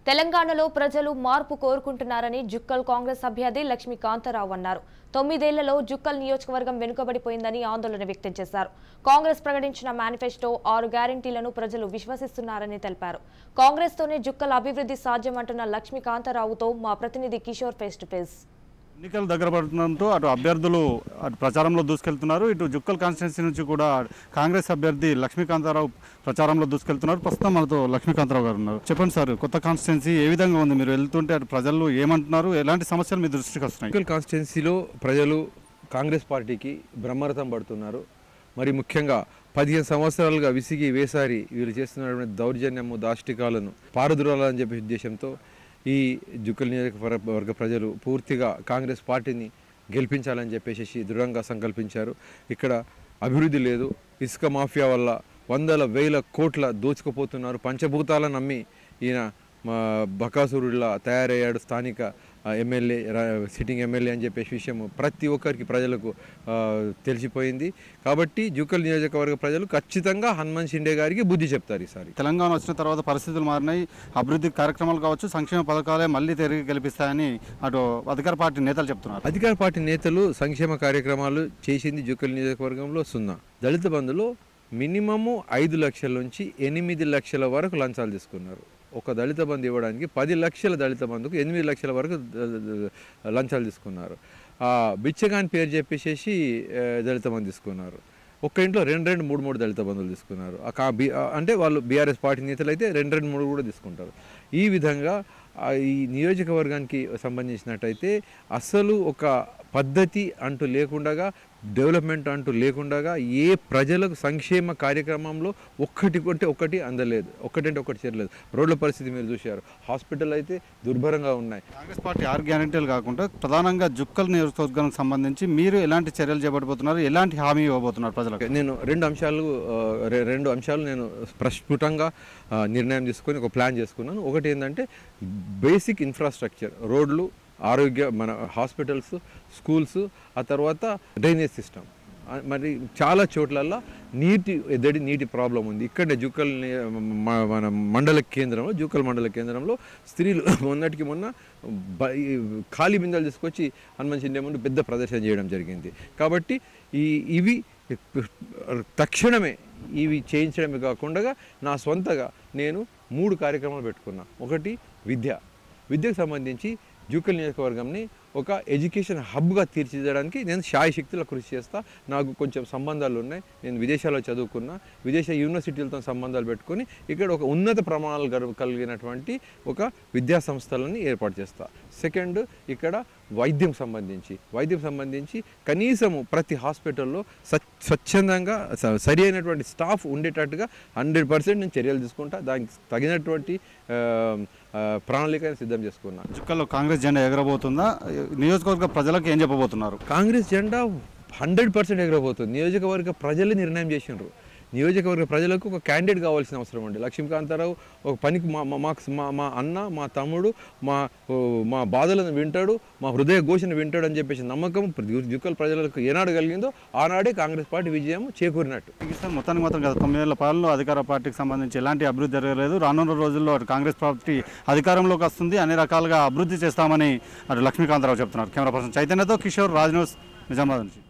తెలంగాణలో ప్రజలు మార్పు కోరుకుంటున్నారని జుక్కల్ కాంగ్రెస్ అభ్యర్థి లక్ష్మీకాంతారావు అన్నారు. 9 ఏళ్లలో జుక్కల్ నియోజకవర్గం వెనుకబడిపోయిందని ఆందోళన వ్యక్తం చేశారు. కాంగ్రెస్ ప్రకటించిన మేనిఫెస్టో 6 గ్యారెంటీలను ప్రజలు విశ్వసిస్తున్నారని తెలిపారు. కాంగ్రెస్ తోనే జుక్కల్ అభివృద్ధి సాధ్యమంటున్న లక్ష్మీకాంతారావుతో మా ప్రతినిధి కిషోర్ ఫేస్ టు ఫేస్. ఎన్నికలు దగ్గర పడుతుండటంతో అటు అభ్యర్థులు అటు ప్రచారంలో దూసుకెళ్తున్నారు. ఇటు జుక్కల్ కాన్స్టిట్యున్సీ నుంచి కూడా కాంగ్రెస్ అభ్యర్థి లక్ష్మీకాంతారావు ప్రచారంలో దూసుకెళ్తున్నారు. ప్రస్తుతం మనతో లక్ష్మీకాంతారావు గారు ఉన్నారు. చెప్పండి సార్, కొత్త కాన్స్టిట్యున్సీ ఏ విధంగా ఉంది? మీరు వెళ్తుంటే అటు ప్రజలు ఏమంటున్నారు, ఎలాంటి సమస్యలు మీ దృష్టికి వస్తున్నాయి? జుక్కల్ కాన్స్టిట్యున్సీలో ప్రజలు కాంగ్రెస్ పార్టీకి బ్రహ్మరథం పడుతున్నారు. మరి ముఖ్యంగా 15 సంవత్సరాలుగా విసిగి వేసారి వీళ్ళు చేస్తున్నటువంటి దౌర్జన్యము దాష్టికాలను పారదురాలని చెప్పే ఉద్దేశంతో ఈ జుక్కల్ నియోజకవర్గ ప్రజలు పూర్తిగా కాంగ్రెస్ పార్టీని గెలిపించాలని చెప్పేసి దృఢంగా సంకల్పించారు. ఇక్కడ అభివృద్ధి లేదు, ఇసుక మాఫియా వల్ల వందల వేల కోట్ల దోచుకుపోతున్నారు. పంచభూతాలను నమ్మి ఈయన బకాసురుడిలా తయారయ్యాడు స్థానిక ఎమ్మెల్యే, సిట్టింగ్ ఎమ్మెల్యే అని చెప్పేసి విషయం ప్రతి ఒక్కరికి ప్రజలకు తెలిసిపోయింది. కాబట్టి జుక్కల్ నియోజకవర్గ ప్రజలు ఖచ్చితంగా హనుమంత్ షిండే గారికి బుద్ధి చెప్తారు. ఈసారి తెలంగాణ వచ్చిన తర్వాత పరిస్థితులు మారినాయి. అభివృద్ధి కార్యక్రమాలు కావచ్చు, సంక్షేమ పథకాలే మళ్ళీ తిరిగి గెలిపిస్తాయని అటు అధికార పార్టీ నేతలు చెప్తున్నారు. అధికార పార్టీ నేతలు సంక్షేమ కార్యక్రమాలు చేసింది జుక్కల్ నియోజకవర్గంలో 0. దళిత బంధులో మినిమము 5 లక్షల నుంచి 8 లక్షల వరకు లంచాలు తీసుకున్నారు. ఒక దళిత బంధు ఇవ్వడానికి 10 లక్షల దళిత బంధుకు 8 లక్షల వరకు లంచాలు తీసుకున్నారు. బిచ్చగాని పేరు చెప్పేసి దళిత బంధు తీసుకున్నారు. ఒక్క ఇంట్లో 2, 3 దళిత బంధువులు తీసుకున్నారు. అంటే వాళ్ళు బీఆర్ఎస్ పార్టీ నేతలు అయితే 2, 3 కూడా తీసుకుంటారు. ఈ విధంగా ఈ నియోజకవర్గానికి సంబంధించినట్టయితే అసలు ఒక పద్ధతి అంటూ లేకుండా, డెవలప్మెంట్ అంటూ లేకుండా ఏ ప్రజలకు సంక్షేమ కార్యక్రమంలో ఒకటి అందలేదు, ఒకటంటే ఒకటి చేరలేదు. రోడ్ల పరిస్థితి మీరు చూశారు. హాస్పిటల్ అయితే దుర్భరంగా ఉన్నాయి. కాంగ్రెస్ పార్టీ 6 గ్యారెంటీలు కాకుండా ప్రధానంగా జుక్కల్ నియోజకవర్గానికి సంబంధించి మీరు ఎలాంటి చర్యలు చేపట్టబోతున్నారు, ఎలాంటి హామీ ఇవ్వబోతున్నారు ప్రజలకు? నేను రెండు అంశాలు నేను ప్రస్ఫుటంగా నిర్ణయం తీసుకొని ఒక ప్లాన్ చేసుకున్నాను. ఒకటి ఏంటంటే బేసిక్ ఇన్ఫ్రాస్ట్రక్చర్, రోడ్లు, ఆరోగ్య మన హాస్పిటల్స్, స్కూల్స్, ఆ తర్వాత డ్రైనేజ్ సిస్టమ్. మరి చాలా చోట్లల్లో నీటి ప్రాబ్లం ఉంది. ఇక్కడే జుక్కల్ మన జుక్కల్ మండల కేంద్రంలో స్త్రీలు మొన్న ఖాళీ బిందెలు తీసుకొచ్చి హనుమంత్ షిండే ముందు పెద్ద ప్రదర్శన చేయడం జరిగింది. కాబట్టి ఇవి తక్షణమే ఇవి చేయించడమే కాకుండా నా సొంతగా నేను 3 కార్యక్రమాలు పెట్టుకున్నా. ఒకటి విద్యకు సంబంధించి జుక్కల్ నియోజకవర్గంని ఒక ఎడ్యుకేషన్ హబ్గా తీర్చిదిద్దడానికి నేను శాయశక్తిలో కృషి చేస్తా. నాకు కొంచెం సంబంధాలు ఉన్నాయి. నేను విదేశాల్లో చదువుకున్నా, విదేశ యూనివర్సిటీలతో సంబంధాలు పెట్టుకొని ఇక్కడ ఒక ఉన్నత ప్రమాణాలు కలిగినటువంటి ఒక విద్యా సంస్థలని ఏర్పాటు చేస్తా. సెకండ్, ఇక్కడ వైద్యం సంబంధించి కనీసము ప్రతి హాస్పిటల్లో స్వచ్ఛందంగా సరి అయినటువంటి స్టాఫ్ ఉండేటట్టుగా 100% నేను చర్యలు తీసుకుంటా. దానికి తగినటువంటి ప్రణాళిక సిద్ధం చేసుకున్నా. జుక్కల్లో కాంగ్రెస్ జెండా ఎగరబోతుందా? నియోజకవర్గ ప్రజలకు ఏం చెప్పబోతున్నారు? కాంగ్రెస్ జెండా 100% ఎగరబోతుంది. నియోజకవర్గ ప్రజలు నిర్ణయం చేసినారు. నియోజకవర్గ ప్రజలకు ఒక క్యాండిడేట్ కావాల్సిన అవసరం ఉంది. లక్ష్మీకాంతారావు ఒక పనికి మా అన్న, మా తమ్ముడు, మా బాధలను వింటాడు, మా హృదయ ఘోషను వింటాడు అని చెప్పేసి నమ్మకం జుక్కల్ ప్రజలకు ఏనాడు కలిగిందో ఆనాడే కాంగ్రెస్ పార్టీ విజయం చేకూరినట్టు. మొత్తానికి మాత్రం గత 9 ఏళ్ల పాలనలో అధికార పార్టీకి సంబంధించి ఎలాంటి అభివృద్ధి జరగలేదు. రానున్న రోజుల్లో కాంగ్రెస్ పార్టీ అధికారంలోకి వస్తుంది, అన్ని రకాలుగా అభివృద్ధి చేస్తామని లక్ష్మీకాంతారావు చెప్తున్నారు. కెమెరా పర్సన్ చైతన్యతో కిషోర్, రాజ్ న్యూస్, నిజామాబాద్ నుంచి.